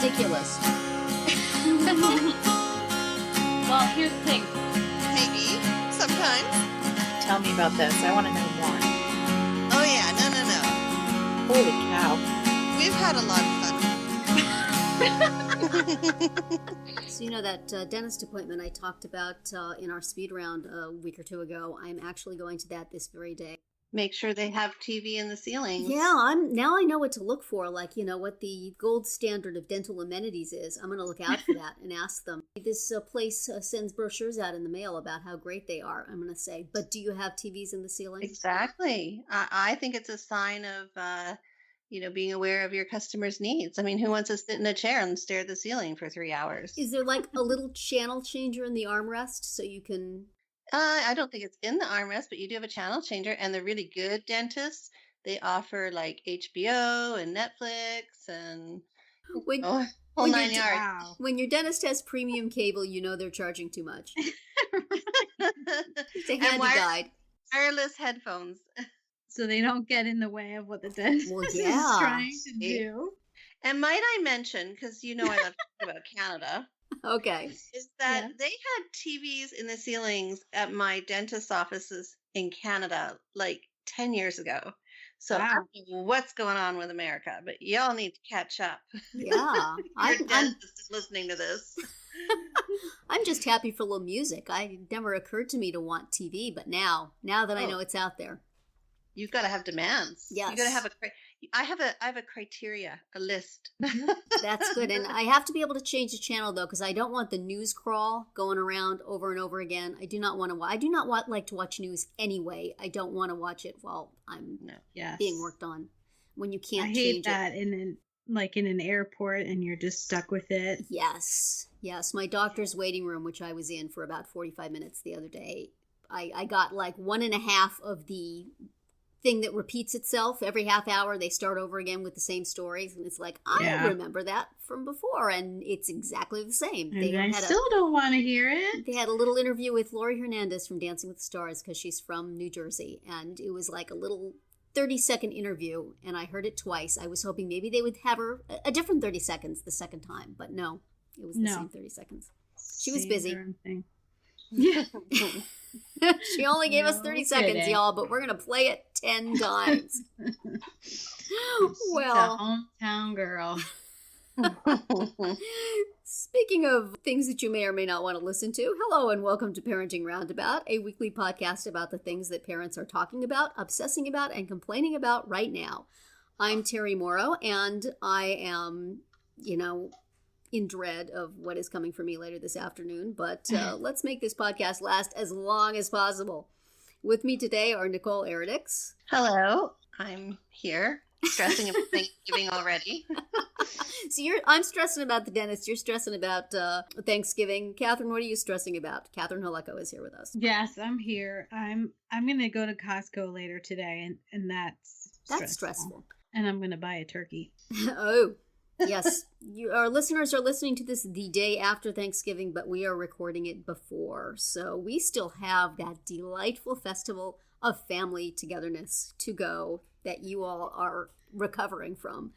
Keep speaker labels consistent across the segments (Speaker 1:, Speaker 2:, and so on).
Speaker 1: ridiculous.
Speaker 2: Well, here's the thing.
Speaker 3: Maybe. Sometimes.
Speaker 1: Tell me about this. I want to know more.
Speaker 3: Oh, yeah. No.
Speaker 1: Holy cow.
Speaker 3: We've had a lot of fun.
Speaker 4: So you know that dentist appointment I talked about in our speed round a week or two ago, I'm actually going to that this very day.
Speaker 3: Make sure they have TV in the ceilings.
Speaker 4: Yeah, now I know what to look for, like, you know, what the gold standard of dental amenities is. I'm going to look out for that and ask them. This place sends brochures out in the mail about how great they are. I'm going to say, but do you have TVs in the ceiling?
Speaker 3: Exactly. I think it's a sign of, being aware of your customers' needs. I mean, who wants to sit in a chair and stare at the ceiling for 3 hours?
Speaker 4: Is there like a little channel changer in the armrest so you can...
Speaker 3: I don't think it's in the armrest, but you do have a channel changer, and the really good dentists, they offer like HBO and Netflix and whole 9 yards.
Speaker 2: Wow.
Speaker 4: When your dentist has premium cable, you know they're charging too much. It's a handy guide.
Speaker 3: Wireless headphones.
Speaker 2: So they don't get in the way of what the dentist is trying to do.
Speaker 3: And might I mention, because I love talking about Canada.
Speaker 4: Okay.
Speaker 3: Is that they had TVs in the ceilings at my dentist's offices in Canada like 10 years ago. So I don't know what's going on with America, but y'all need to catch up.
Speaker 4: Yeah.
Speaker 3: Your dentist is listening to this.
Speaker 4: I'm just happy for a little music. It never occurred to me to want TV, but now that I know it's out there.
Speaker 3: You've got to have demands.
Speaker 4: Yes.
Speaker 3: You got to have I have a criteria, a list.
Speaker 4: That's good. And I have to be able to change the channel though, because I don't want the news crawl going around over and over again. I do not like to watch news anyway. I don't want to watch it while I'm being worked on. When you can't change it.
Speaker 2: I hate that in an airport and you're just stuck with it.
Speaker 4: Yes. My doctor's waiting room, which I was in for about 45 minutes the other day. I got like 1.5 of the thing that repeats itself every half hour. They start over again with the same stories, and it's like, I remember that from before, and it's exactly the same.
Speaker 2: And I still don't want to hear it.
Speaker 4: They had a little interview with Lori Hernandez from Dancing with the Stars, because she's from New Jersey, and it was like a little 30-second interview, and I heard it twice. I was hoping maybe they would have her a different 30 seconds the second time, but no, it was the same 30 seconds. She was busy.
Speaker 2: Yeah.
Speaker 4: She only gave us 30 seconds, y'all, but we're going to play it 10 times.
Speaker 2: Well, a hometown girl.
Speaker 4: Speaking of things that you may or may not want to listen to, hello and welcome to Parenting Roundabout, a weekly podcast about the things that parents are talking about, obsessing about, and complaining about right now. I'm Terri Morrow, and I am, in dread of what is coming for me later this afternoon, but let's make this podcast last as long as possible. With me today are Nicole Eridix.
Speaker 3: Hello, I'm here, stressing about Thanksgiving already.
Speaker 4: So I'm stressing about the dentist, you're stressing about Thanksgiving. Catherine, what are you stressing about? Catherine Haleko is here with us.
Speaker 2: Yes, I'm here. I'm going to go to Costco later today, and that's
Speaker 4: stressful.
Speaker 2: And I'm going to buy a turkey.
Speaker 4: Oh. Yes, our listeners are listening to this the day after Thanksgiving, but we are recording it before. So we still have that delightful festival of family togetherness to go that you all are recovering from.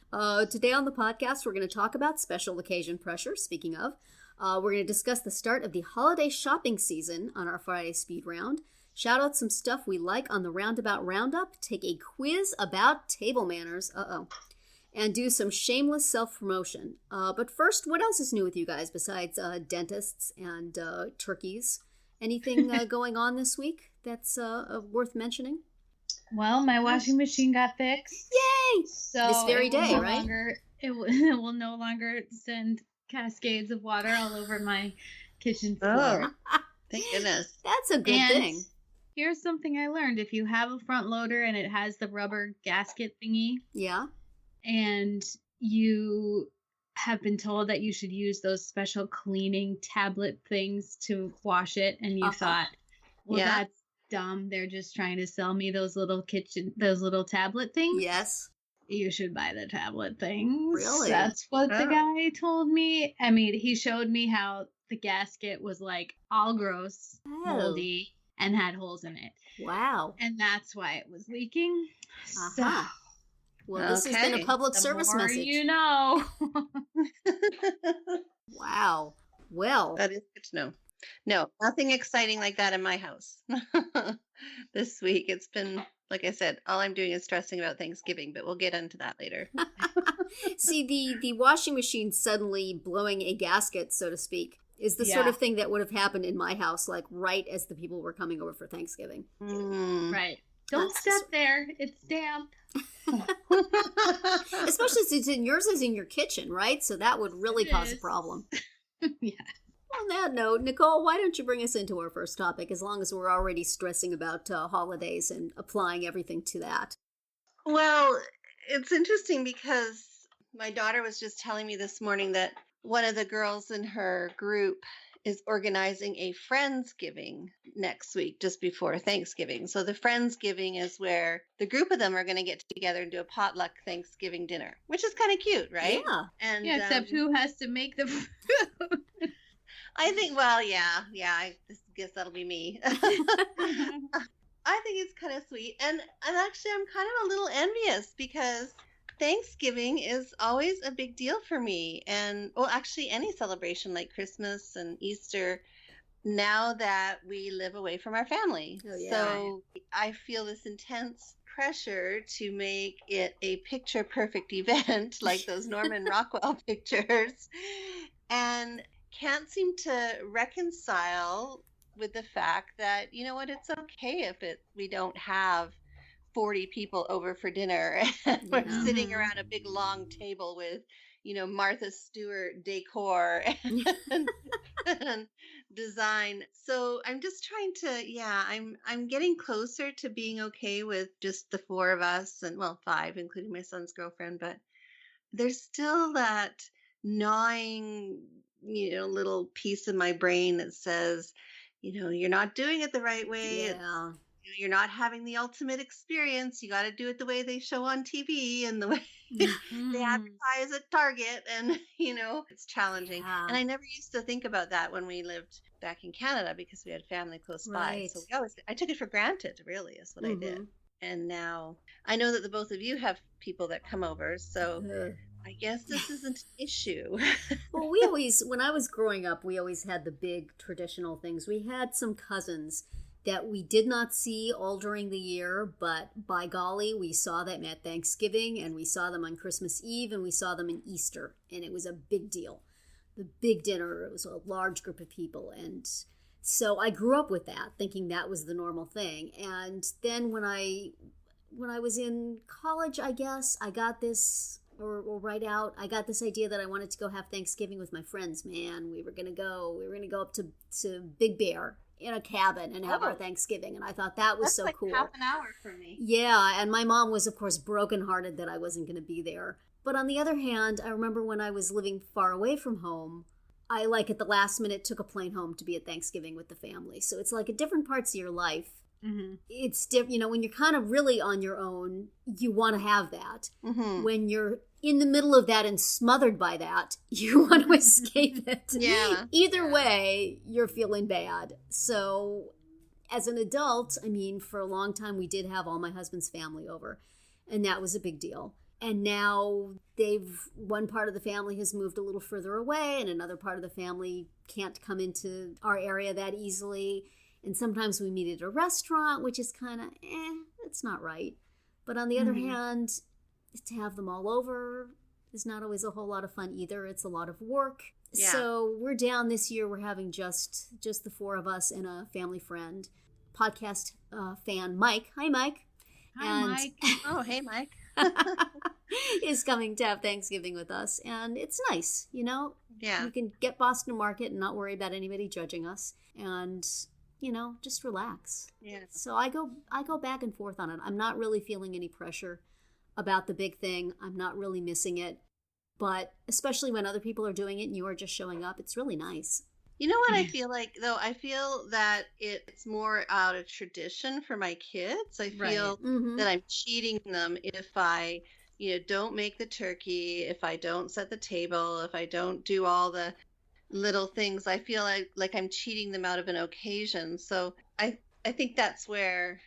Speaker 4: Today on the podcast, we're going to talk about special occasion pressure. Speaking of, we're going to discuss the start of the holiday shopping season on our Friday speed round. Shout out some stuff we like on the Roundabout Roundup. Take a quiz about table manners. And do some shameless self-promotion. But first, what else is new with you guys besides dentists and turkeys? Anything going on this week that's worth mentioning?
Speaker 2: Well, my washing machine got fixed.
Speaker 4: Yay!
Speaker 2: So
Speaker 4: this very day, right?
Speaker 2: It will no longer send cascades of water all over my kitchen floor.
Speaker 3: Oh, thank goodness.
Speaker 4: That's a good thing.
Speaker 2: Here's something I learned. If you have a front loader and it has the rubber gasket thingy.
Speaker 4: Yeah.
Speaker 2: And you have been told that you should use those special cleaning tablet things to wash it, and you thought, well, that's dumb. They're just trying to sell me those little tablet things.
Speaker 4: Yes.
Speaker 2: You should buy the tablet things.
Speaker 4: Really?
Speaker 2: That's what the guy told me. I mean, he showed me how the gasket was like all gross, moldy, and had holes in it.
Speaker 4: Wow.
Speaker 2: And that's why it was leaking.
Speaker 4: Uh-huh. Well, this has been a public service message.
Speaker 2: You know.
Speaker 4: Wow. Well,
Speaker 3: That is good to know. No, nothing exciting like that in my house this week. It's been, like I said, all I'm doing is stressing about Thanksgiving, but we'll get into that later.
Speaker 4: see, the washing machine suddenly blowing a gasket, so to speak, is the sort of thing that would have happened in my house, like right as the people were coming over for Thanksgiving.
Speaker 2: Right. Don't step there. It's damp.
Speaker 4: Especially since yours is in your kitchen, right? So that would really cause a problem.
Speaker 2: Yeah.
Speaker 4: On that note, Nicole, why don't you bring us into our first topic, as long as we're already stressing about holidays and applying everything to that?
Speaker 3: Well, it's interesting because my daughter was just telling me this morning that one of the girls in her group is organizing a Friendsgiving next week, just before Thanksgiving. So the Friendsgiving is where the group of them are going to get together and do a potluck Thanksgiving dinner, which is kind of cute, right?
Speaker 4: Yeah.
Speaker 3: And
Speaker 2: Yeah, except who has to make the food?
Speaker 3: I think, well, yeah, I guess that'll be me. I think it's kind of sweet. And actually, I'm kind of a little envious because Thanksgiving is always a big deal for me. And, well, actually, any celebration like Christmas and Easter, now that we live away from our family.
Speaker 4: Oh, yeah.
Speaker 3: So I feel this intense pressure to make it a picture perfect event like those Norman Rockwell pictures. And can't seem to reconcile with the fact that, you know what, it's okay if we don't have 40 people over for dinner and we're sitting around a big long table with, Martha Stewart decor and design. So I'm just trying to, I'm getting closer to being okay with just the four of us, and well, five, including my son's girlfriend, but there's still that gnawing, little piece of my brain that says, you're not doing it the right way.
Speaker 4: Yeah.
Speaker 3: You're not having the ultimate experience. You got to do it the way they show on TV and the way they advertise at Target. And, it's challenging.
Speaker 4: Yeah.
Speaker 3: And I never used to think about that when we lived back in Canada because we had family close by. So I took it for granted, really, is what I did. And now I know that the both of you have people that come over. So I guess this isn't an issue.
Speaker 4: Well, when I was growing up, we always had the big traditional things. We had some cousins that we did not see all during the year, but by golly, we saw them at Thanksgiving, and we saw them on Christmas Eve, and we saw them in Easter, and it was a big deal. The big dinner, it was a large group of people, and so I grew up with that, thinking that was the normal thing. And then when I was in college, I guess, I got this, or right out, I got this idea that I wanted to go have Thanksgiving with my friends. Man, we were gonna go up to Big Bear in a cabin and have our Thanksgiving, and I thought that was so cool.
Speaker 3: Half an hour for me.
Speaker 4: Yeah, and my mom was, of course, brokenhearted that I wasn't going to be there. But on the other hand, I remember when I was living far away from home, I, at the last minute, took a plane home to be at Thanksgiving with the family. So it's like at different parts of your life, it's different. When you're kind of really on your own, you want to have that. When you're in the middle of that and smothered by that, you want to escape it.
Speaker 3: Yeah.
Speaker 4: Either way, you're feeling bad. So as an adult, for a long time, we did have all my husband's family over, and that was a big deal. And now one part of the family has moved a little further away, and another part of the family can't come into our area that easily. And sometimes we meet at a restaurant, which is kind of, it's not right. But on the other hand, to have them all over is not always a whole lot of fun either. It's a lot of work. Yeah. So we're down this year. We're having just the four of us and a family friend, podcast fan, Mike. Hi, Mike.
Speaker 2: Hi, Mike.
Speaker 3: Oh, hey, Mike.
Speaker 4: Is coming to have Thanksgiving with us. And it's nice, Yeah. We can get Boston Market and not worry about anybody judging us. And just relax.
Speaker 3: Yeah.
Speaker 4: So I go back and forth on it. I'm not really feeling any pressure about the big thing. I'm not really missing it. But especially when other people are doing it and you are just showing up, it's really nice.
Speaker 3: You know what I feel like, though? I feel that it's more out of tradition for my kids. I feel that I'm cheating them if I, don't make the turkey, if I don't set the table, if I don't do all the little things. I feel like I'm cheating them out of an occasion. So I think that's where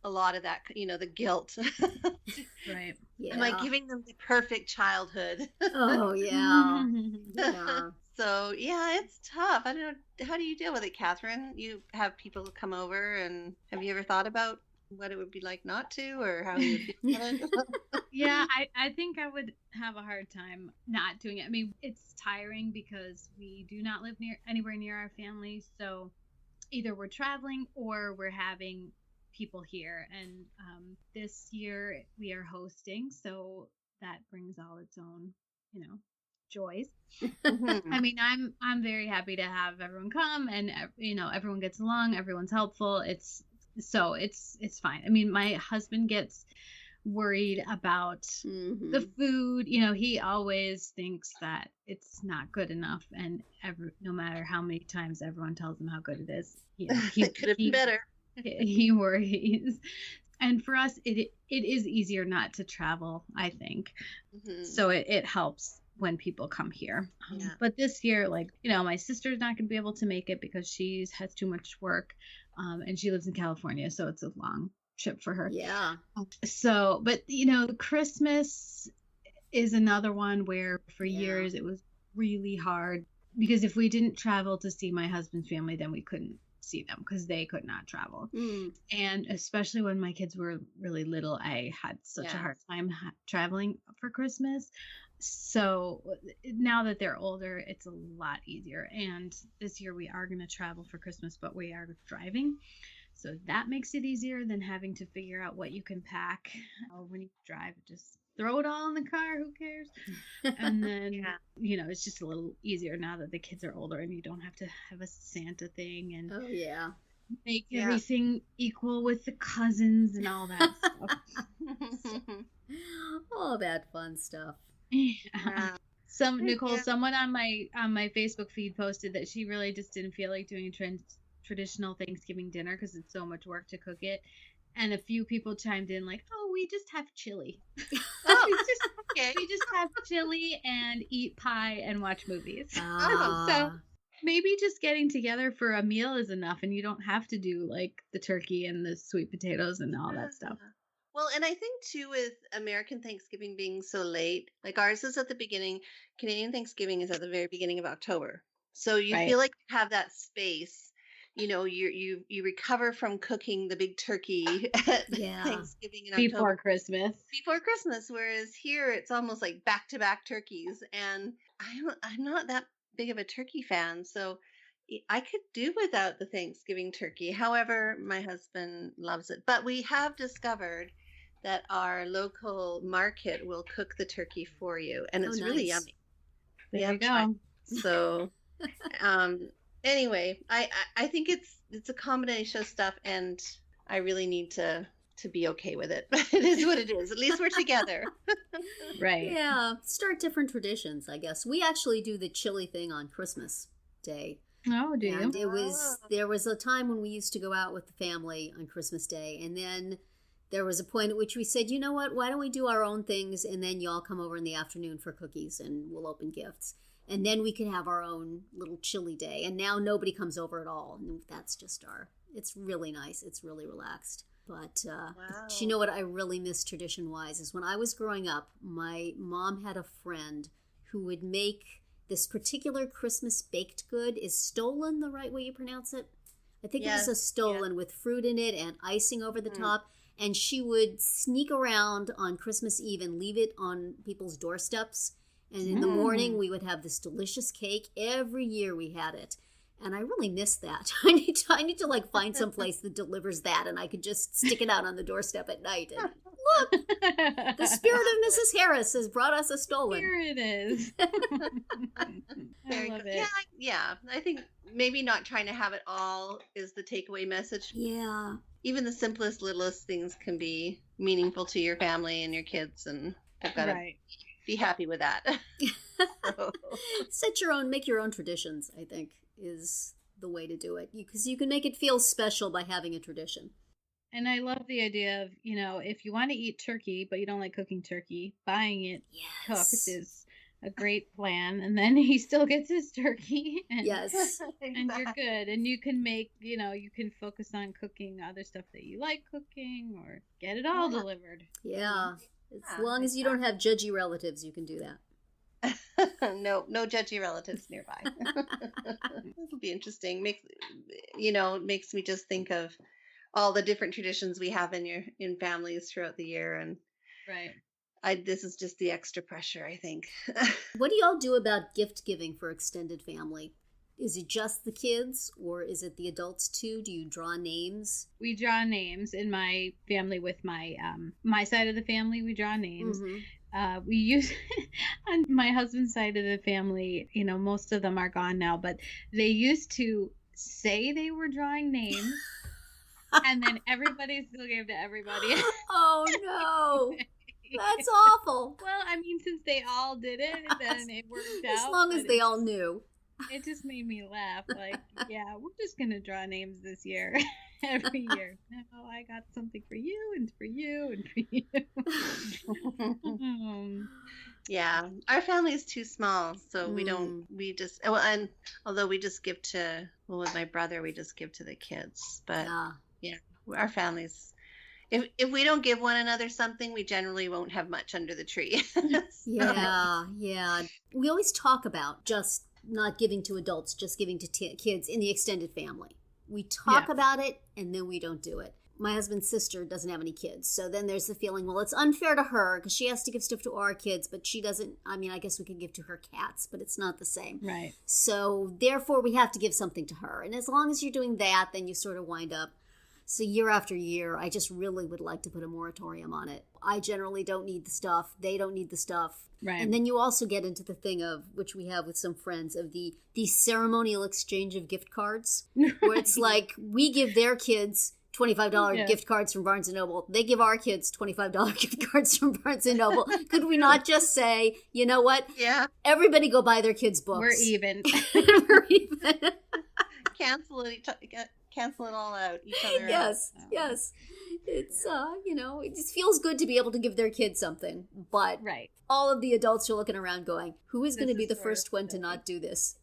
Speaker 3: a lot of that, the guilt.
Speaker 2: Right.
Speaker 4: Yeah.
Speaker 3: Am I giving them the perfect childhood?
Speaker 4: Oh, yeah. Yeah.
Speaker 3: So yeah, it's tough. I don't know. How do you deal with it, Catherine? You have people come over, and have you ever thought about what it would be like not to, or how you would feel about it?
Speaker 2: Yeah, I think I would have a hard time not doing it. I mean, it's tiring because we do not live anywhere near our family. So either we're traveling or we're having people here. And this year we are hosting. So that brings all its own, joys. I mean, I'm very happy to have everyone come, and everyone gets along, everyone's helpful. It's fine. I mean, my husband gets worried about the food. He always thinks that it's not good enough, and no matter how many times everyone tells him how good it is,
Speaker 3: it could have been better.
Speaker 2: He worries. And for us, it is easier not to travel, I think. So it helps when people come here. But this year, my sister's not going to be able to make it because she has too much work, and she lives in California, so it's a long trip for her.
Speaker 4: Yeah.
Speaker 2: So, but Christmas is another one where for years it was really hard, because if we didn't travel to see my husband's family, then we couldn't see them because they could not travel. And especially when my kids were really little, I had such a hard time traveling for Christmas. So now that they're older, it's a lot easier. And this year we are going to travel for Christmas, but we are driving. So that makes it easier than having to figure out what you can pack. When you drive, just throw it all in the car. Who cares? And then, it's just a little easier now that the kids are older and you don't have to have a Santa thing and make everything equal with the cousins and all that stuff.
Speaker 4: All that fun stuff.
Speaker 2: Yeah. Nicole, someone on my Facebook feed posted that she really just didn't feel like doing a traditional Thanksgiving dinner because it's so much work to cook it. And a few people chimed in like, "Oh, we just have chili. We just have chili and eat pie and watch movies." So maybe just getting together for a meal is enough, and you don't have to do like the turkey and the sweet potatoes and all that stuff.
Speaker 3: Well, and I think too, with American Thanksgiving being so late, like ours is at the beginning, Canadian Thanksgiving is at the very beginning of October. So you feel like you have that space. You recover from cooking the big turkey at Thanksgiving in
Speaker 2: before
Speaker 3: October. Before Christmas, whereas here it's almost like back-to-back turkeys, and I'm not that big of a turkey fan, so I could do without the Thanksgiving turkey. However, my husband loves it. But we have discovered that our local market will cook the turkey for you, and it's really yummy.
Speaker 2: There you go.
Speaker 3: So, anyway, I think it's a combination of stuff, and I really need to be okay with it. It is what it is. At least we're together.
Speaker 2: Right.
Speaker 4: Yeah. Start different traditions, I guess. We actually do the chili thing on Christmas Day.
Speaker 2: Oh, do you?
Speaker 4: And there was a time when we used to go out with the family on Christmas Day, and then there was a point at which we said, you know what, why don't we do our own things, and then y'all come over in the afternoon for cookies, and we'll open gifts. And then we can have our own little chili day. And now nobody comes over at all. And that's just it's really nice. It's really relaxed. But you know what I really miss tradition-wise is when I was growing up, my mom had a friend who would make this particular Christmas baked good. Is stollen the right way you pronounce it? I think it was a stollen with fruit in it and icing over the top. And she would sneak around on Christmas Eve and leave it on people's doorsteps. And in the morning, we would have this delicious cake. Every year we had it. And I really miss that. I need to like find some place that delivers that, and I could just stick it out on the doorstep at night. And look, the spirit of Mrs. Harris has brought us a stollen.
Speaker 2: Here it is. I love it.
Speaker 3: Yeah. I think maybe not trying to have it all is the takeaway message.
Speaker 4: Yeah.
Speaker 3: Even the simplest, littlest things can be meaningful to your family and your kids, and I've got to be happy with that.
Speaker 4: Make your own traditions, I think, is the way to do it, because you can make it feel special by having a tradition.
Speaker 2: And I love the idea of, if you want to eat turkey, but you don't like cooking turkey, buying it cooked is a great plan. And then he still gets his turkey. And, and you're good. And you can make, you can focus on cooking other stuff that you like cooking, or get it all delivered.
Speaker 4: Yeah. As long as you don't have judgy relatives, you can do that.
Speaker 3: No judgy relatives nearby. This will be interesting. Makes me just think of all the different traditions we have in families throughout the year, and
Speaker 2: Right.
Speaker 3: this is just the extra pressure, I think.
Speaker 4: What do y'all do about gift giving for extended family? Is it just the kids, or is it the adults too? Do you draw names?
Speaker 2: We draw names in my family with my my side of the family. We draw names.
Speaker 4: Mm-hmm.
Speaker 2: We use on my husband's side of the family, most of them are gone now, but they used to say they were drawing names and then everybody still gave to everybody.
Speaker 4: Oh no. That's awful.
Speaker 2: Well, I mean, since they all did it, then it worked out.
Speaker 4: As long as they all knew.
Speaker 2: It just made me laugh. Like, yeah, we're just going to draw names this year. Every year. No, I got something for you and for you and for you.
Speaker 3: Yeah, our family is too small, so we just, and although we just give to, with my brother, we just give to the kids. But yeah, our families, if we don't give one another something, we generally won't have much under the tree.
Speaker 4: Yeah. We always talk about just not giving to adults, just giving to kids in the extended family. We talk about it, and then we don't do it. My husband's sister doesn't have any kids, so then there's the feeling, well, it's unfair to her because she has to give stuff to our kids, but she doesn't. I mean, I guess we could give to her cats, but it's not the same.
Speaker 2: Right.
Speaker 4: So therefore, we have to give something to her. And as long as you're doing that, then you sort of wind up. So year after year, I just really would like to put a moratorium on it. I generally don't need the stuff. They don't need the stuff.
Speaker 2: Right.
Speaker 4: And then you also get into the thing of, which we have with some friends, of the ceremonial exchange of gift cards, where it's like we give their kids $25 gift cards from Barnes & Noble. They give our kids $25 gift cards from Barnes & Noble. Could we not just say, you know what?
Speaker 3: Yeah.
Speaker 4: Everybody go buy their kids' books.
Speaker 2: We're even.
Speaker 4: We're even.
Speaker 3: Cancel it all out. Each other.
Speaker 4: Yes. It's, it just feels good to be able to give their kids something. But all of the adults are looking around going, who is going to be the first one to not do this?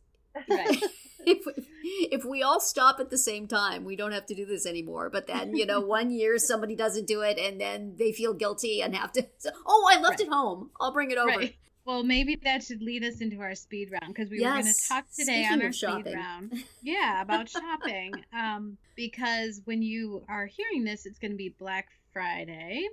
Speaker 2: Right.
Speaker 4: If we all stop at the same time, we don't have to do this anymore. But then, 1 year somebody doesn't do it and then they feel guilty and have to, I left it home. I'll bring it over.
Speaker 2: Right. Well, maybe that should lead us into our speed round, because we were going to talk today on our speed round. Yeah, about shopping. Because when you are hearing this, it's going to be Black Friday,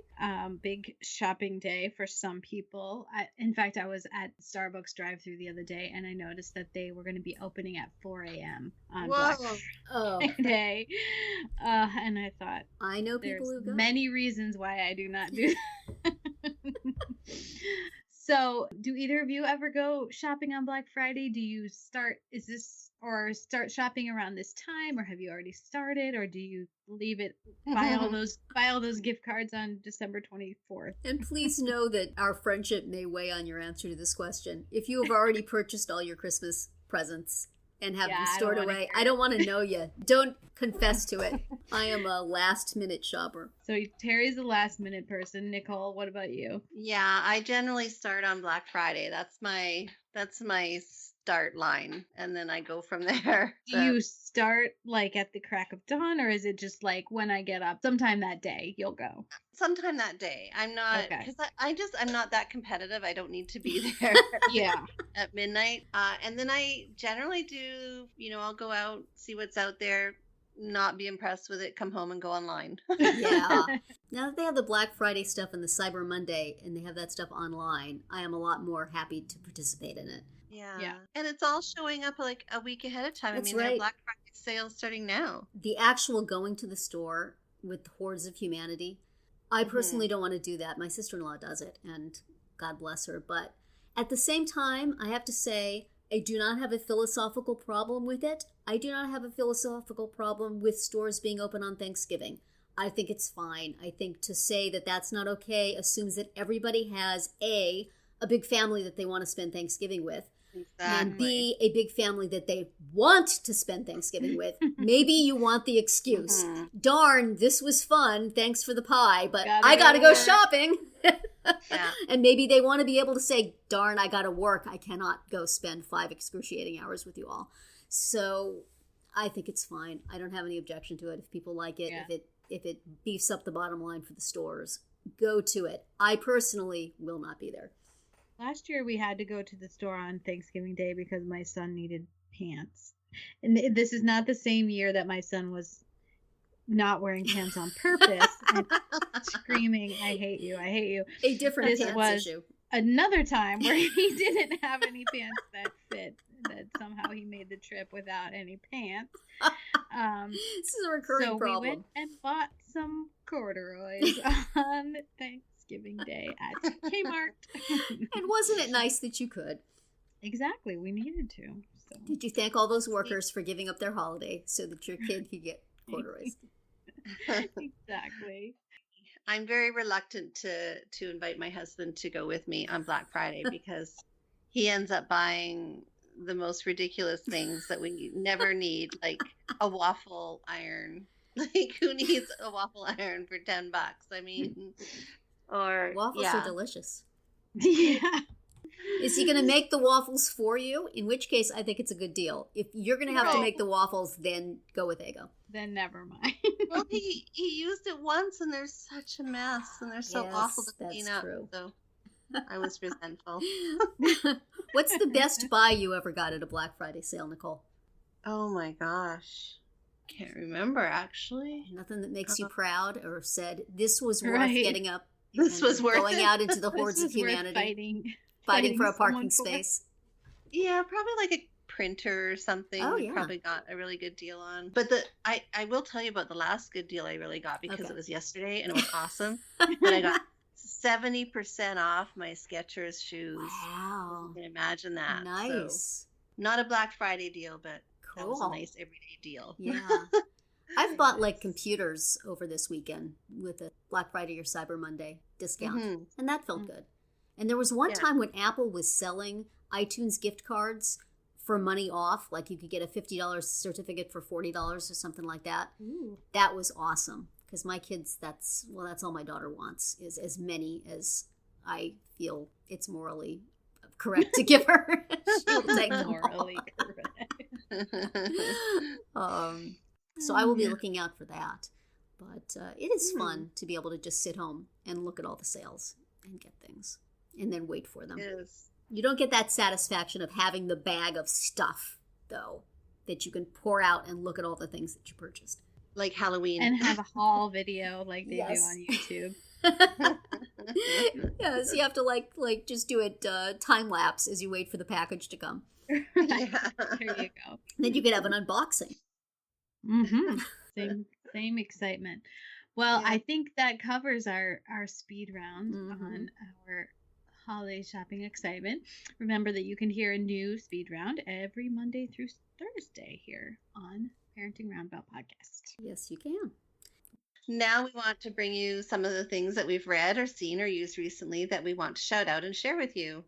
Speaker 2: big shopping day for some people. In fact, I was at Starbucks drive-thru the other day, and I noticed that they were going to be opening at 4 a.m. on Black Friday. And I thought,
Speaker 4: I know people who go.
Speaker 2: Many reasons why I do not do that. So, do either of you ever go shopping on Black Friday? Do you start shopping around this time, or have you already started, or do you leave it, buy all those gift cards on December 24th?
Speaker 4: And please know that our friendship may weigh on your answer to this question. If you have already purchased all your Christmas presents and have them stored away, I don't want to know you. Don't confess to it. I am a last-minute shopper.
Speaker 2: So Terry's a last-minute person. Nicole, what about you?
Speaker 3: Yeah, I generally start on Black Friday. That's my start line, and then I go from there.
Speaker 2: Do you start like at the crack of dawn, or is it just like when I get up, sometime that day you'll go?
Speaker 3: Sometime that day. I'm not, because I'm not that competitive. I don't need to be there. At midnight. And then I generally do, I'll go out, see what's out there, not be impressed with it, come home and go online.
Speaker 4: Yeah. Now that they have the Black Friday stuff and the Cyber Monday, and they have that stuff online, I am a lot more happy to participate in it.
Speaker 3: Yeah. And it's all showing up like a week ahead of time.
Speaker 4: That's
Speaker 3: there are Black Friday sales starting now. The
Speaker 4: actual going to the store with the hordes of humanity, I personally don't want to do that. My sister-in-law does it, and God bless her. But at the same time, I have to say, I do not have a philosophical problem with it. I do not have a philosophical problem with stores being open on Thanksgiving. I think it's fine. I think to say that that's not okay assumes that everybody has A big family that they want to spend Thanksgiving with, and B, a big family that they want to spend Thanksgiving with. Maybe you want the excuse. Darn, this was fun. Thanks for the pie, but I got to go shopping. And maybe they want to be able to say, darn, I got to work. I cannot go spend 5 excruciating hours with you all. So I think it's fine. I don't have any objection to it. If people like it, if it beefs up the bottom line for the stores, go to it. I personally will not be there.
Speaker 2: Last year we had to go to the store on Thanksgiving Day because my son needed pants. And this is not the same year that my son was not wearing pants on purpose and screaming, I hate you, I hate you.
Speaker 4: A different
Speaker 2: This
Speaker 4: pants
Speaker 2: was
Speaker 4: issue.
Speaker 2: another time where he didn't have any pants that fit, that somehow he made the trip without any pants.
Speaker 4: This is a recurring
Speaker 2: so
Speaker 4: problem.
Speaker 2: We went and bought some corduroys on Thanksgiving Day at Kmart.
Speaker 4: And wasn't it nice that you could?
Speaker 2: Exactly, we needed to. So.
Speaker 4: Did you thank all those workers for giving up their holiday so that your kid could get corduroys?
Speaker 2: Exactly.
Speaker 3: I'm very reluctant to invite my husband to go with me on Black Friday because he ends up buying the most ridiculous things that we never need, like a waffle iron. Like, who needs a waffle iron for $10? I mean, or
Speaker 4: waffles are delicious.
Speaker 2: Yeah.
Speaker 4: Is he going to make the waffles for you? In which case, I think it's a good deal. If you're going to have to make the waffles, then go with Eggo.
Speaker 2: Then never mind.
Speaker 3: Well, he used it once, and there's such a mess, and they're so awful to clean up.
Speaker 4: True.
Speaker 3: So I was resentful.
Speaker 4: What's the best buy you ever got at a Black Friday sale, Nicole?
Speaker 3: Oh my gosh. Can't remember, actually.
Speaker 4: Nothing that makes you proud or said, this was worth
Speaker 2: Right.
Speaker 4: getting up.
Speaker 3: This was worth
Speaker 4: going
Speaker 3: it.
Speaker 4: out into the
Speaker 2: This
Speaker 4: hordes of
Speaker 2: was worth
Speaker 4: humanity.
Speaker 2: fighting
Speaker 4: Fighting for a
Speaker 2: someone
Speaker 4: parking
Speaker 2: for.
Speaker 4: space.
Speaker 3: Yeah, probably like a printer or something.
Speaker 4: Oh,
Speaker 3: we
Speaker 4: yeah.
Speaker 3: probably got a really good deal on. But I will tell you about the last good deal I really got because it was yesterday and it was awesome. But I got 70% off my Skechers shoes.
Speaker 4: Wow.
Speaker 3: You can imagine that.
Speaker 4: Nice.
Speaker 3: So, not a Black Friday deal, but that was a
Speaker 4: Cool.
Speaker 3: nice everyday deal.
Speaker 4: Yeah. I've bought like computers over this weekend with a Black Friday or Cyber Monday discount,
Speaker 3: Mhm.
Speaker 4: and that felt good. And there was one
Speaker 3: Yeah.
Speaker 4: time when Apple was selling iTunes gift cards for money off, like you could get a $50 certificate for $40 or something like that.
Speaker 2: Ooh.
Speaker 4: That was awesome because my kids, that's all my daughter wants is as many as I feel it's morally correct to give her. She'll take them all.
Speaker 2: Morally correct.
Speaker 4: So I will be looking out for that. But it is fun to be able to just sit home and look at all the sales and get things and then wait for them.
Speaker 3: It is.
Speaker 4: You don't get that satisfaction of having the bag of stuff, though, that you can pour out and look at all the things that you purchased.
Speaker 3: Like Halloween.
Speaker 2: And have a haul video like they
Speaker 4: Yes.
Speaker 2: do on YouTube.
Speaker 4: Yes, you have to like just do it time lapse as you wait for the package to come.
Speaker 3: Yeah.
Speaker 2: There you go.
Speaker 4: Then you could have an unboxing.
Speaker 2: Mm-hmm. Same excitement. Well,
Speaker 3: Yeah.
Speaker 2: I think that covers our speed round
Speaker 4: Mhm.
Speaker 2: on our holiday shopping excitement. Remember that you can hear a new speed round every Monday through Thursday here on Parenting Roundabout Podcast.
Speaker 4: Yes, you can.
Speaker 3: Now we want to bring you some of the things that we've read or seen or used recently that we want to shout out and share with you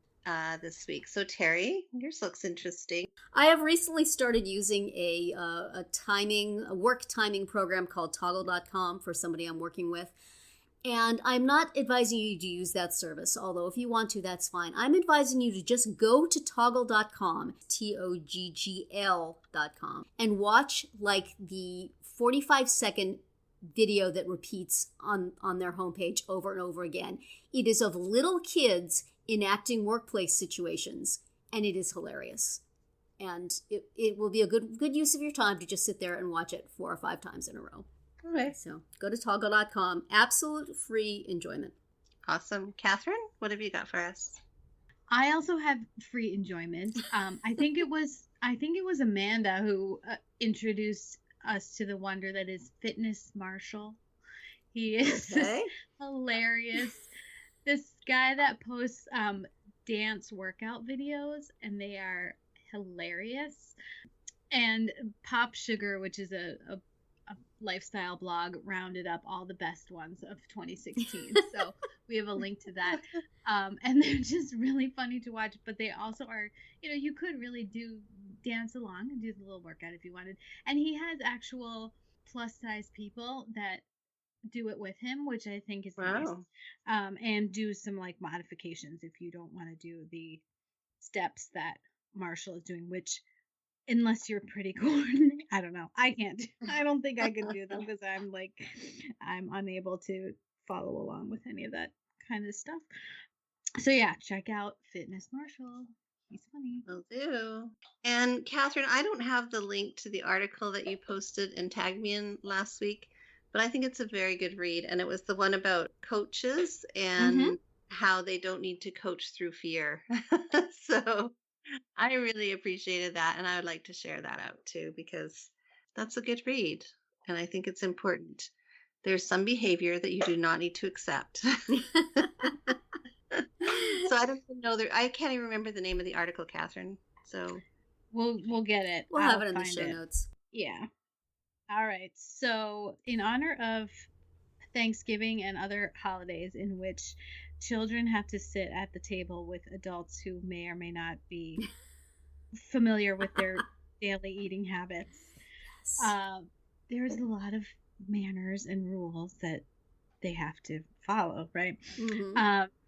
Speaker 3: this week. So Terri, yours looks interesting.
Speaker 4: I have recently started using a work timing program called toggl.com for somebody I'm working with. And I'm not advising you to use that service, although if you want to, that's fine. I'm advising you to just go to toggl.com, toggl.com, and watch like the 45-second video that repeats on their homepage over and over again. It is of little kids enacting workplace situations, and it is hilarious. And it will be a good use of your time to just sit there and watch it 4 or 5 times in a row.
Speaker 3: Okay.
Speaker 4: So go to toggl.com. Absolute free enjoyment.
Speaker 3: Awesome. Catherine, what have you got for us?
Speaker 2: I also have free enjoyment. I think it was Amanda who introduced us to the wonder that is Fitness Marshall. He is hilarious. This guy that posts dance workout videos, and they are hilarious. And Pop Sugar, which is a lifestyle blog, rounded up all the best ones of 2016. So we have a link to that. And they're just really funny to watch, but they also are, you could really dance along and do the little workout if you wanted. And he has actual plus size people that do it with him, which I think is nice. And do some like modifications if you don't want to do the steps that Marshall is doing, which unless you're pretty coordinated, I don't know. I can't. I don't think I can do them because I'm unable to follow along with any of that kind of stuff. So yeah, check out Fitness Marshall. He's funny.
Speaker 3: Will do. And Catherine, I don't have the link to the article that you posted and tagged me in last week, but I think it's a very good read. And it was the one about coaches and how they don't need to coach through fear. So I really appreciated that. And I would like to share that out too, because that's a good read. And I think it's important. There's some behavior that you do not need to accept. So I don't even know. I can't even remember the name of the article, Catherine. So
Speaker 2: we'll get it.
Speaker 4: We'll have it in the show notes.
Speaker 2: Yeah. All right. So in honor of Thanksgiving and other holidays in which children have to sit at the table with adults who may or may not be familiar with their daily eating habits, there's a lot of manners and rules that they have to follow, right?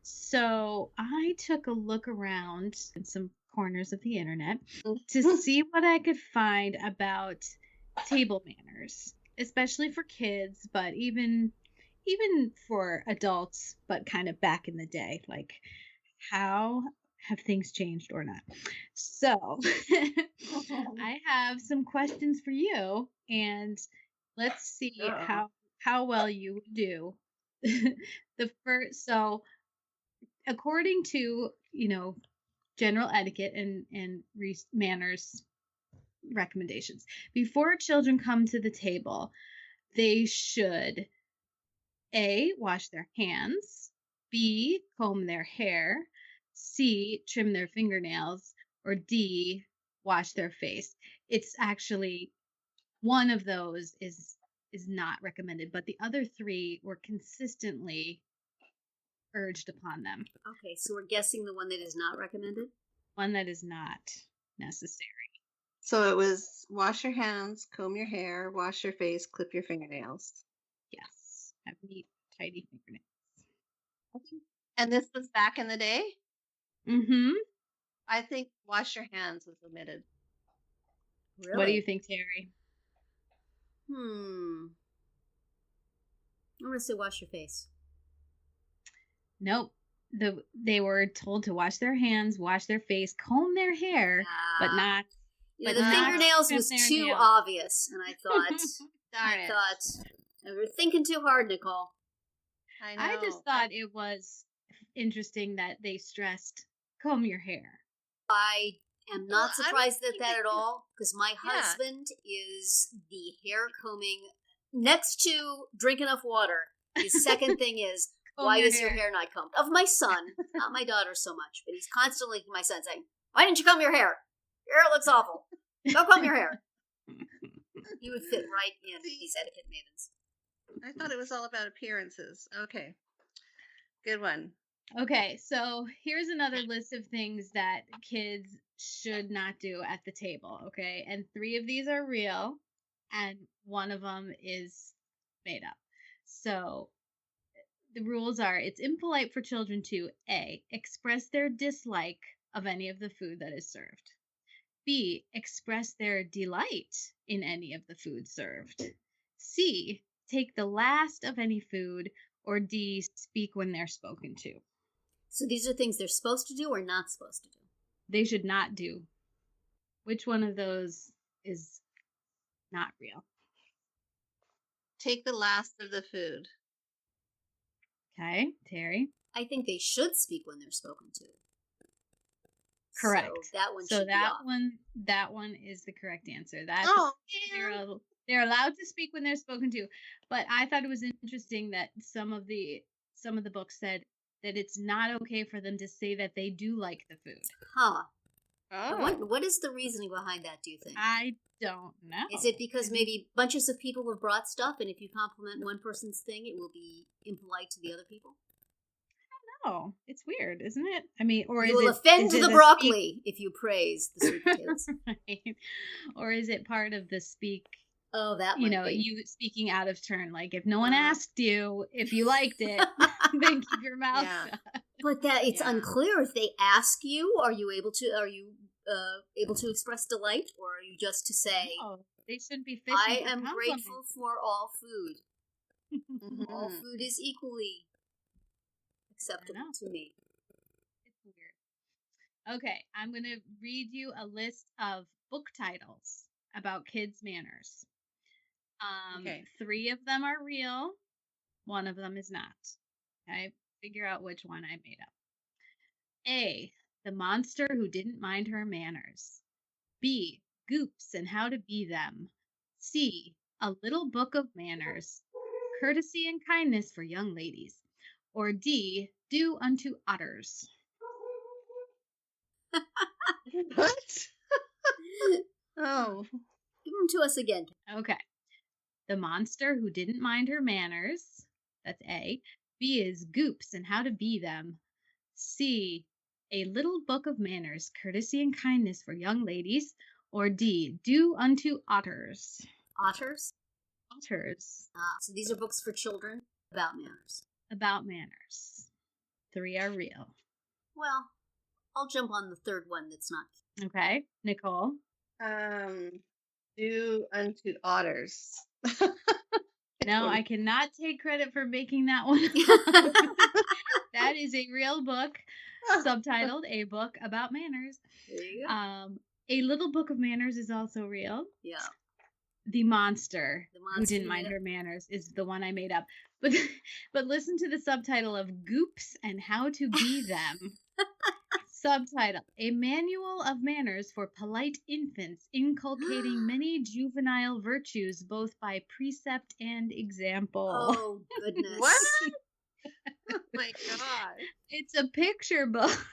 Speaker 2: So I took a look around in some corners of the internet to see what I could find about table manners, especially for kids, but even for adults, but kind of back in the day, like how have things changed or not? So I have some questions for you, and let's see how well you do. So according to, general etiquette and manners recommendations, before children come to the table, they should A, wash their hands, B, comb their hair, C, trim their fingernails, or D, wash their face. It's actually one of those is not recommended, but the other three were consistently urged upon them.
Speaker 4: Okay, so we're guessing the one that is not recommended?
Speaker 2: One that is not necessary.
Speaker 3: So it was wash your hands, comb your hair, wash your face, clip your fingernails.
Speaker 2: Yes. Have neat, tidy fingernails.
Speaker 3: And this was back in the day? I think wash your hands was omitted.
Speaker 4: Really?
Speaker 2: What do you think, Terri?
Speaker 4: I'm going to say wash your face.
Speaker 2: Nope. They were told to wash their hands, wash their face, comb their hair, but not.
Speaker 4: The fingernails was too obvious, and I thought, we're thinking too hard, Nicole.
Speaker 3: I know.
Speaker 2: I just thought it was interesting that they stressed comb your hair.
Speaker 4: I am not surprised at that at all, because my husband is the hair combing next to drink enough water. His second thing is, why is your hair not combed? Of my son, not my daughter so much, but he's constantly my son saying, why didn't you comb your hair? Your hair looks awful. Go comb your hair. He would fit right in these etiquette maidens.
Speaker 3: I thought it was all about appearances. Okay. Good one.
Speaker 2: Okay, so here's another list of things that kids should not do at the table, okay? And 3 of these are real, and 1 of them is made up. So the rules are, it's impolite for children to A, express their dislike of any of the food that is served. B, express their delight in any of the food served. C, take the last of any food. Or D, speak when they're spoken to.
Speaker 4: So these are things they're supposed to do or not supposed to do?
Speaker 2: They should not do. Which one of those is not real?
Speaker 3: Take the last of the food.
Speaker 2: Okay, Terri?
Speaker 4: I think they should speak when they're spoken to.
Speaker 2: Correct.
Speaker 4: So that one
Speaker 2: so
Speaker 4: should
Speaker 2: that
Speaker 4: be off.
Speaker 2: that one is the correct answer. That's
Speaker 3: man.
Speaker 2: They're allowed to speak when they're spoken to. But I thought it was interesting that some of the books said that it's not okay for them to say that they do like the food.
Speaker 4: Huh.
Speaker 3: Oh.
Speaker 4: What is the reasoning behind that, do you think?
Speaker 2: I don't know.
Speaker 4: Is it because maybe bunches of people have brought stuff, and if you compliment one person's thing, it will be impolite to the other people?
Speaker 2: I don't know. It's weird, isn't it? I mean, or
Speaker 4: you will offend the broccoli if you praise the sweet potatoes.
Speaker 2: Right. Or is it part of the speak?
Speaker 4: Oh, that
Speaker 2: you speaking out of turn. Like, if no one asked you if you liked it, then keep your mouth shut.
Speaker 4: But that it's unclear. If they ask you, are you able to express delight, or are you just to say,
Speaker 2: no, they shouldn't be fishing
Speaker 4: I am grateful for all food. All food is equally acceptable to me.
Speaker 2: Okay, I'm going to read you a list of book titles about kids' manners.
Speaker 3: Okay.
Speaker 2: 3 of them are real. 1 of them is not. Okay, figure out which one I made up. A, The Monster Who Didn't Mind Her Manners. B, Goops and How to Be Them. C, A Little Book of Manners. Courtesy and Kindness for Young Ladies. Or D, Do Unto Otters.
Speaker 3: What? Oh.
Speaker 4: Give them to us again.
Speaker 2: Okay. The Monster Who Didn't Mind Her Manners. That's A. B is Goops and How to Be Them. C, A Little Book of Manners, Courtesy and Kindness for Young Ladies. Or D, Do Unto Otters.
Speaker 4: Otters?
Speaker 2: Otters.
Speaker 4: So these are books for children about manners.
Speaker 2: About manners. 3 are real.
Speaker 4: Well, I'll jump on the third one that's not.
Speaker 2: Okay. Nicole?
Speaker 3: Do Unto Otters.
Speaker 2: No, I cannot take credit for making that one. That is a real book, subtitled A Book About Manners.
Speaker 4: There you go.
Speaker 2: A Little Book of Manners is also real.
Speaker 4: Yeah.
Speaker 2: The Monster Who Didn't Mind
Speaker 4: yeah.
Speaker 2: Her Manners is the one I made up. But listen to the subtitle of Goops and How to Be Them. Subtitle, A Manual of Manners for Polite Infants, inculcating many juvenile virtues both by precept and example.
Speaker 4: Oh, goodness.
Speaker 3: What? Oh my God.
Speaker 2: It's a picture book.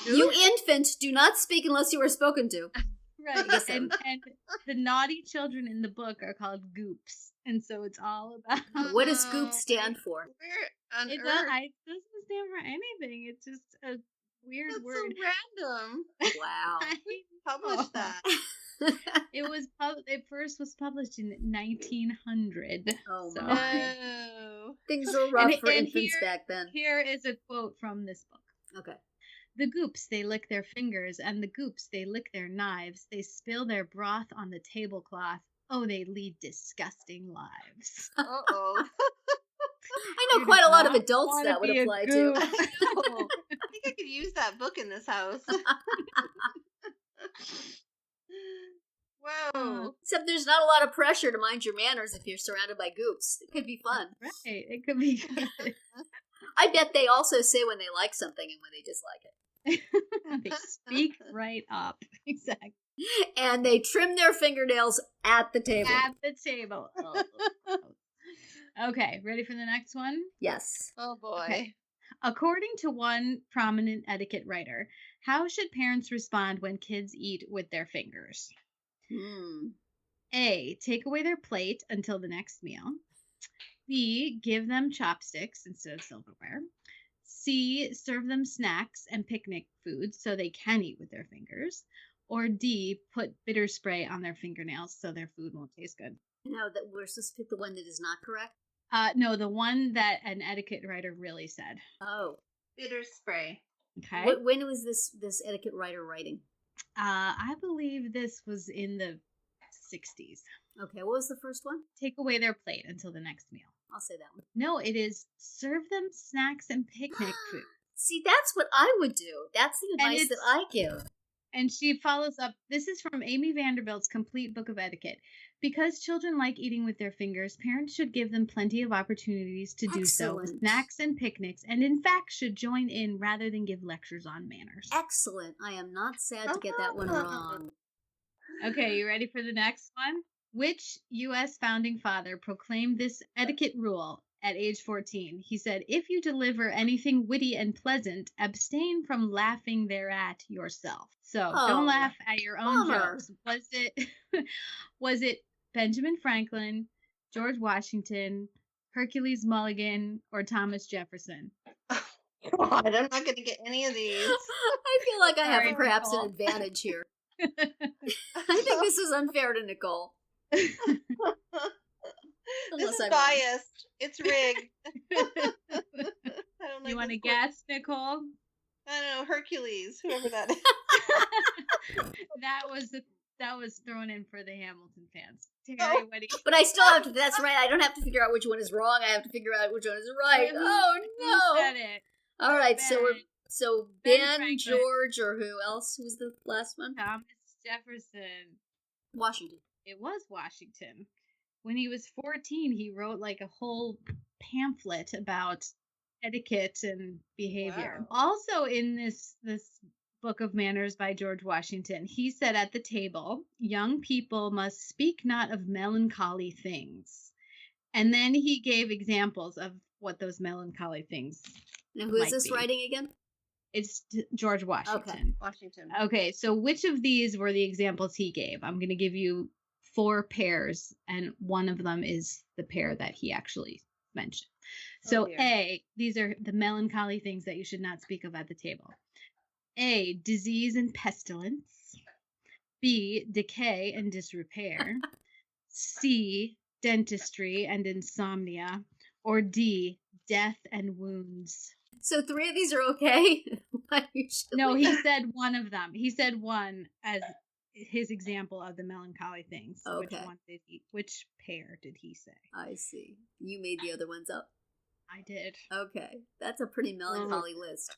Speaker 4: You infant, do not speak unless you are spoken to.
Speaker 2: Right.
Speaker 4: Yes,
Speaker 2: And the naughty children in the book are called Goops. And so it's all about...
Speaker 4: What does Goop stand for?
Speaker 3: Where on
Speaker 2: It
Speaker 3: earth?
Speaker 2: doesn't stand for anything. It's just a weird
Speaker 3: That's
Speaker 2: word.
Speaker 3: so random.
Speaker 4: Wow.
Speaker 3: Publish that.
Speaker 2: It first was published in 1900.
Speaker 4: Oh,
Speaker 2: so.
Speaker 4: my.
Speaker 3: No.
Speaker 4: Things were rough for
Speaker 2: and
Speaker 4: infants back then.
Speaker 2: Here is a quote from this book.
Speaker 4: Okay.
Speaker 2: The Goops, they lick their fingers, and the Goops, they lick their knives. They spill their broth on the tablecloth. Oh, they lead disgusting lives.
Speaker 3: Uh-oh.
Speaker 4: I know quite a lot of adults that would apply to.
Speaker 3: I think I could use that book in this house. Whoa.
Speaker 4: Except there's not a lot of pressure to mind your manners if you're surrounded by Goops. It could be fun.
Speaker 2: Right, it could be good.
Speaker 4: I bet they also say when they like something and when they dislike it.
Speaker 2: They speak right up. Exactly.
Speaker 4: And they trim their fingernails at the table.
Speaker 2: At the table. Oh. Okay, ready for the next one?
Speaker 4: Yes.
Speaker 3: Oh boy.
Speaker 2: Okay. According to one prominent etiquette writer, how should parents respond when kids eat with their fingers? A, take away their plate until the next meal. B, give them chopsticks instead of silverware. C, serve them snacks and picnic foods so they can eat with their fingers. Or D, put bitter spray on their fingernails so their food won't taste good.
Speaker 4: No, that we're supposed to pick the one that is not correct?
Speaker 2: No, the one that an etiquette writer really said.
Speaker 4: Oh.
Speaker 3: Bitter spray.
Speaker 2: Okay.
Speaker 4: When was this etiquette writer writing?
Speaker 2: I believe this was in the 60s.
Speaker 4: Okay, what was the first one?
Speaker 2: Take away their plate until the next meal.
Speaker 4: I'll say that one.
Speaker 2: No, it is serve them snacks and picnic food.
Speaker 4: See, that's what I would do. That's the advice that I give.
Speaker 2: And she follows up, this is from Amy Vanderbilt's Complete Book of Etiquette. Because children like eating with their fingers, parents should give them plenty of opportunities to do so with snacks and picnics, and in fact should join in rather than give lectures on manners.
Speaker 4: Excellent. I am not sad to get that one wrong.
Speaker 2: Okay, you ready for the next one? Which U.S. founding father proclaimed this etiquette rule at age 14? He said, if you deliver anything witty and pleasant, abstain from laughing thereat yourself. So don't laugh at your own jokes. Was it Benjamin Franklin, George Washington, Hercules Mulligan, or Thomas Jefferson?
Speaker 3: God, I'm not going to get any of these.
Speaker 4: I feel like I have perhaps
Speaker 2: Nicole.
Speaker 4: an advantage here. I think this is unfair to Nicole.
Speaker 3: This is biased. It's rigged.
Speaker 2: You want to guess, Nicole?
Speaker 3: I don't know, Hercules, whoever that is.
Speaker 2: that was thrown in for the Hamilton fans. Terri, what do you...
Speaker 4: But I still have to. That's right. I don't have to figure out which one is wrong. I have to figure out which one is right. Oh no!
Speaker 2: Who said it?
Speaker 4: All right, so So
Speaker 2: Ben
Speaker 4: Ben,
Speaker 2: Franklin.
Speaker 4: George, or who else? Who's the last one?
Speaker 2: Thomas Jefferson.
Speaker 4: Washington.
Speaker 2: It was Washington. When he was 14, he wrote like a whole pamphlet about etiquette and behavior.
Speaker 3: Wow.
Speaker 2: Also in this book of manners by George Washington, he said at the table, young people must speak not of melancholy things. And then he gave examples of what those melancholy things
Speaker 4: Now, who is
Speaker 2: might
Speaker 4: this
Speaker 2: be.
Speaker 4: writing again?
Speaker 2: It's George Washington.
Speaker 3: Washington.
Speaker 2: Okay, so which of these were the examples he gave? I'm going to give you 4 pairs, and one of them is the pair that he actually mentioned. So
Speaker 3: dear.
Speaker 2: A, these are the melancholy things that you should not speak of at the table. A, disease and pestilence. B, decay and disrepair. C, dentistry and insomnia. Or D, death and wounds.
Speaker 4: So 3 of these are okay?
Speaker 2: No, he said one of them. He said one as his example of the melancholy things.
Speaker 4: Okay.
Speaker 2: Which pair did he say?
Speaker 4: I see. You made the other ones up.
Speaker 2: I did.
Speaker 4: Okay. That's a pretty melancholy list.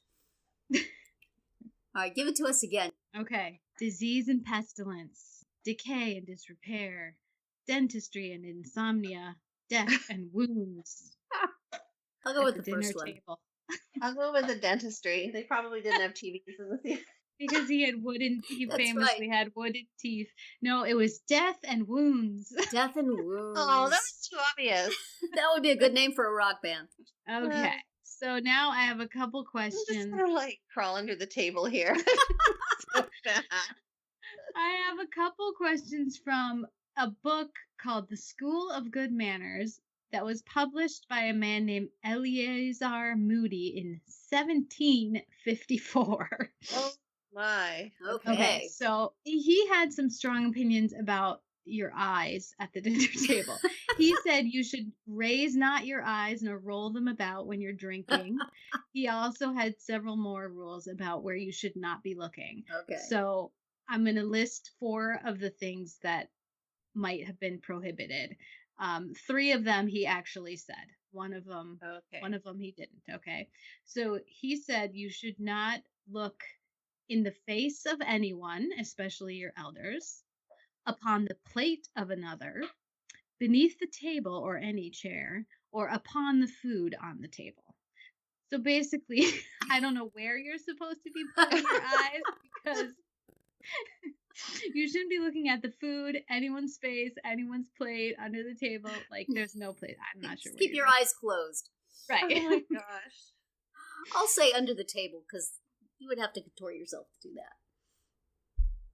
Speaker 4: All right, give it to us again.
Speaker 2: Okay. Disease and pestilence, decay and disrepair, dentistry and insomnia, death and wounds.
Speaker 4: I'll go
Speaker 2: At
Speaker 4: with
Speaker 2: the
Speaker 4: the
Speaker 2: dinner
Speaker 4: first one.
Speaker 2: table.
Speaker 3: I'll go with the dentistry. They probably didn't have TVs in the theater.
Speaker 2: Because he
Speaker 4: That's
Speaker 2: famously had wooden teeth. No, it was death and wounds.
Speaker 4: Death and Wounds.
Speaker 3: Oh, that was too obvious.
Speaker 4: That would be a good name for a rock band.
Speaker 2: Okay. So now I have a couple
Speaker 3: I'm just
Speaker 2: questions.
Speaker 3: gonna like crawl under the table here. So bad.
Speaker 2: I have a couple questions from a book called The School of Good Manners that was published by a man named Eleazar Moody in 1754.
Speaker 3: Oh my.
Speaker 4: Okay.
Speaker 2: So he had some strong opinions about your eyes at the dinner table. He said you should raise not your eyes nor roll them about when you're drinking. He also had several more rules about where you should not be looking.
Speaker 4: Okay.
Speaker 2: So I'm going to list 4 of the things that might have been prohibited. 3 of them he actually said. One of them he didn't. Okay. So he said you should not look in the face of anyone, especially your elders, upon the plate of another, beneath the table or any chair, or upon the food on the table. So basically, I don't know where you're supposed to be putting your eyes because you shouldn't be looking at the food, anyone's face, anyone's plate, under the table. Like, there's no place. I'm not sure.
Speaker 4: Just keep your eyes closed.
Speaker 2: Right.
Speaker 3: Oh my gosh.
Speaker 4: I'll say under the table because you would have to contort yourself to do that.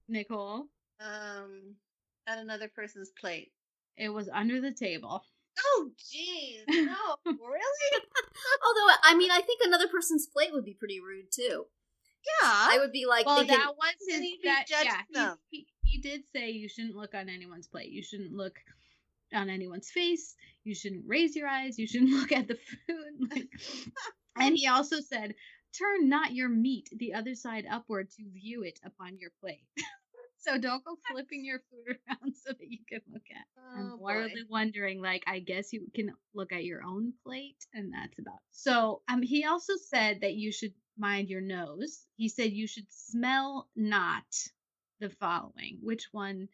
Speaker 2: Nicole,
Speaker 3: At another person's plate.
Speaker 2: it was under the table.
Speaker 3: Oh, jeez. No, really?
Speaker 4: Although, I mean, I think another person's plate would be pretty rude too.
Speaker 3: Yeah.
Speaker 4: I would be like,
Speaker 2: Well,
Speaker 4: thinking,
Speaker 2: that was
Speaker 3: Then
Speaker 2: his.
Speaker 3: you'd be
Speaker 2: That,
Speaker 3: judging
Speaker 2: yeah,
Speaker 3: them.
Speaker 2: he did say you shouldn't look on anyone's plate. You shouldn't look on anyone's face. You shouldn't raise your eyes. You shouldn't look at the food. And he also said, "Turn not your meat the other side upward to view it upon your plate." So don't go flipping your food around so that you can look at. I'm
Speaker 3: Oh,
Speaker 2: wildly
Speaker 3: boy.
Speaker 2: wondering, like, I guess you can look at your own plate, and that's about it. So he also said that you should mind your nose. He said you should smell not the following. Which one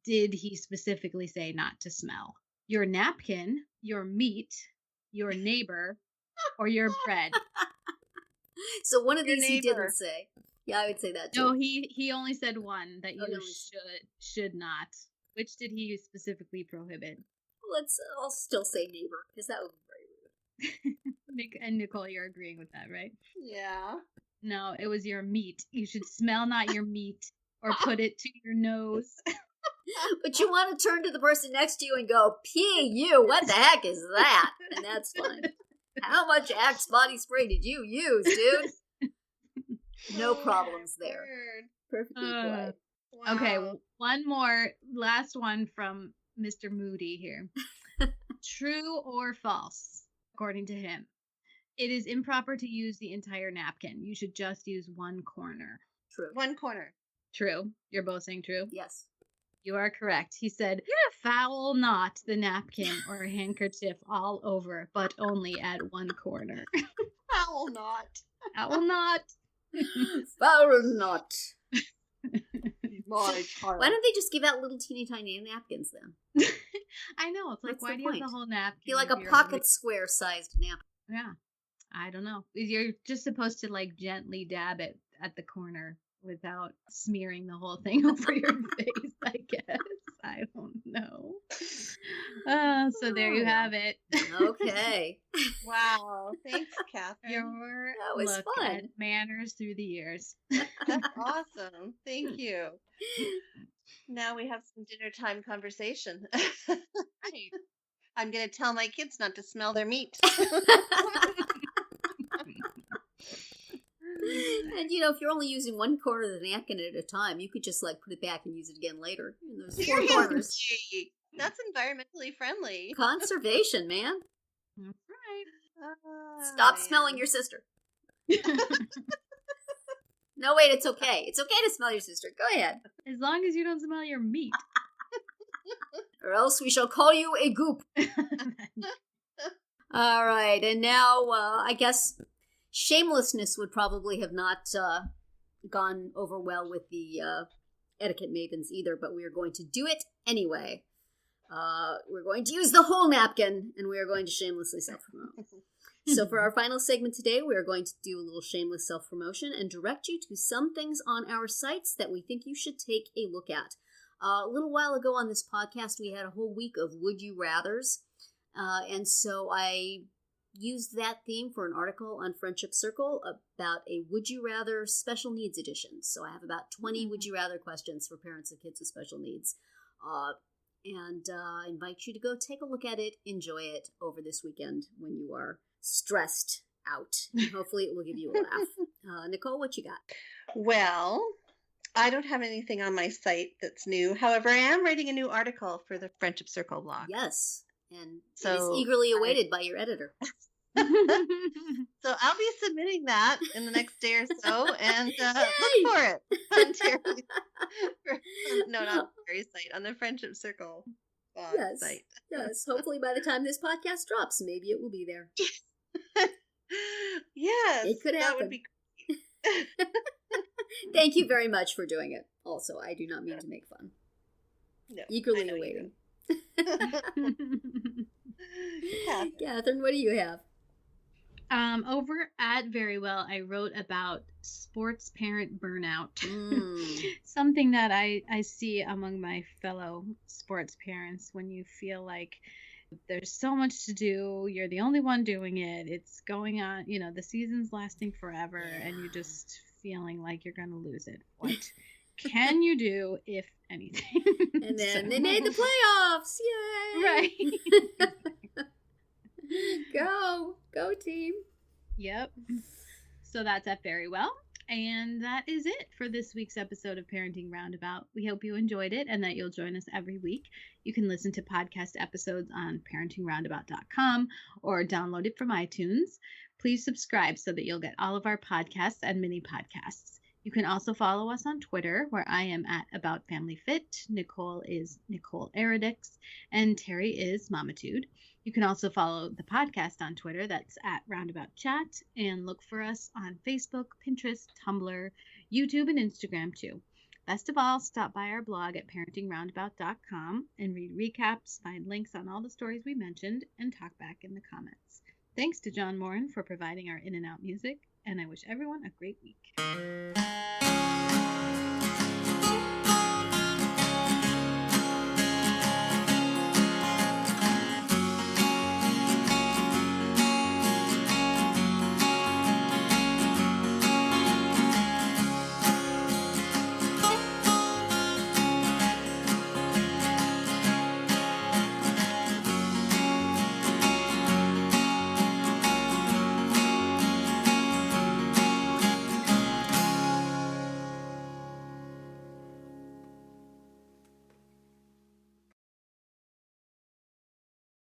Speaker 2: did he specifically say not to smell? Your napkin, your meat, your neighbor, or your bread?
Speaker 4: so one of
Speaker 3: Your
Speaker 4: these he
Speaker 3: neighbor.
Speaker 4: didn't say. Yeah, I would say that too.
Speaker 2: No, he only said one that you
Speaker 4: no,
Speaker 2: should not. Which did he specifically prohibit?
Speaker 4: I'll still say neighbor because that would be very rude.
Speaker 2: Nick and Nicole, you're agreeing with that, right?
Speaker 3: Yeah.
Speaker 2: No, it was your meat. You should smell not your meat or put it to your nose.
Speaker 4: But you want to turn to the person next to you and go, "P.U. What the heck is that?" And that's fine. How much Axe body spray did you use, dude? No problems there.
Speaker 3: Weird.
Speaker 4: Perfectly quiet.
Speaker 3: Wow.
Speaker 2: Okay, one more, last one from Mr. Moody here. True or false, according to him? It is improper to use the entire napkin. You should just use one corner.
Speaker 4: True.
Speaker 3: One corner.
Speaker 2: True. You're both saying true?
Speaker 4: Yes.
Speaker 2: You are correct. He said, foul not the napkin or handkerchief all over, but only at one corner.
Speaker 3: Foul not.
Speaker 2: I will not.
Speaker 4: Will not.
Speaker 3: My child.
Speaker 4: Why don't they just give out little teeny tiny napkins then?
Speaker 2: I know. It's like,
Speaker 4: What's
Speaker 2: why
Speaker 4: the
Speaker 2: do you have
Speaker 4: point?
Speaker 2: the whole napkin?
Speaker 4: Be like
Speaker 2: if
Speaker 4: a
Speaker 2: you're
Speaker 4: pocket square sized napkin.
Speaker 2: Yeah. I don't know. You're just supposed to like gently dab it at the corner without smearing the whole thing over your face, I guess. I don't know. So there you have it.
Speaker 4: Okay.
Speaker 3: Wow. Thanks, Catherine.
Speaker 2: Your
Speaker 4: That was
Speaker 2: look
Speaker 4: fun.
Speaker 2: at manners through the years.
Speaker 3: That's awesome. Thank you. Now we have some dinner time conversation.
Speaker 2: Right.
Speaker 3: I'm going to tell my kids not to smell their meat.
Speaker 4: And if you're only using one corner of the napkin at a time, you could just like put it back and use it again later. And there's 4 corners.
Speaker 3: Seriously. That's environmentally friendly.
Speaker 4: Conservation, man.
Speaker 2: That's right.
Speaker 4: Stop smelling your sister. No, wait, it's okay. It's okay to smell your sister. Go ahead.
Speaker 2: As long as you don't smell your meat.
Speaker 4: Or else we shall call you a goop. All right, and now I guess shamelessness would probably have not gone over well with the etiquette mavens either, but we are going to do it anyway. We're going to use the whole napkin, and we are going to shamelessly self-promote. So for our final segment today, we are going to do a little shameless self-promotion and direct you to some things on our sites that we think you should take a look at. A little while ago on this podcast, we had a whole week of Would You Rathers, and so I used that theme for an article on Friendship Circle about a Would You Rather special needs edition. So I have about 20 Would You Rather questions for parents of kids with special needs. And I invite you to go take a look at it, enjoy it over this weekend when you are stressed out. And hopefully it will give you a laugh. Nicole, what you got?
Speaker 3: Well, I don't have anything on my site that's new. However, I am writing a new article for the Friendship Circle blog.
Speaker 4: Yes, and
Speaker 3: So
Speaker 4: it is eagerly awaited by your editor.
Speaker 3: So I'll be submitting that in the next day or so, and look for it on Terry's, no, not on Terry's site, on the Friendship Circle blog site.
Speaker 4: Yes, hopefully by the time this podcast drops, maybe it will be there.
Speaker 3: Yes,
Speaker 4: it could happen.
Speaker 3: That would be great.
Speaker 4: Thank you very much for doing it. Also, I do not mean to make fun.
Speaker 3: No,
Speaker 4: eagerly awaiting. Catherine, what do you have?
Speaker 2: Over at Very Well, I wrote about sports parent burnout. Something that I see among my fellow sports parents when you feel like there's so much to do, you're the only one doing it, it's going on, the season's lasting forever, and you're just feeling like you're going to lose it. What can you do, if anything?
Speaker 4: And then they made the playoffs. Yay!
Speaker 2: Right.
Speaker 4: Go team.
Speaker 2: Yep. So that's at Very Well. And that is it for this week's episode of Parenting Roundabout. We hope you enjoyed it and that you'll join us every week. You can listen to podcast episodes on parentingroundabout.com or download it from iTunes. Please subscribe so that you'll get all of our podcasts and mini podcasts. You can also follow us on Twitter, where I am at About Family Fit. Nicole is Nicole Eridix, and Terri is Mamatude. You can also follow the podcast on Twitter. That's at Roundabout Chat, and look for us on Facebook, Pinterest, Tumblr, YouTube, and Instagram too. Best of all, stop by our blog at parentingroundabout.com and read recaps, find links on all the stories we mentioned, and talk back in the comments. Thanks to John Morin for providing our in and out music, and I wish everyone a great week.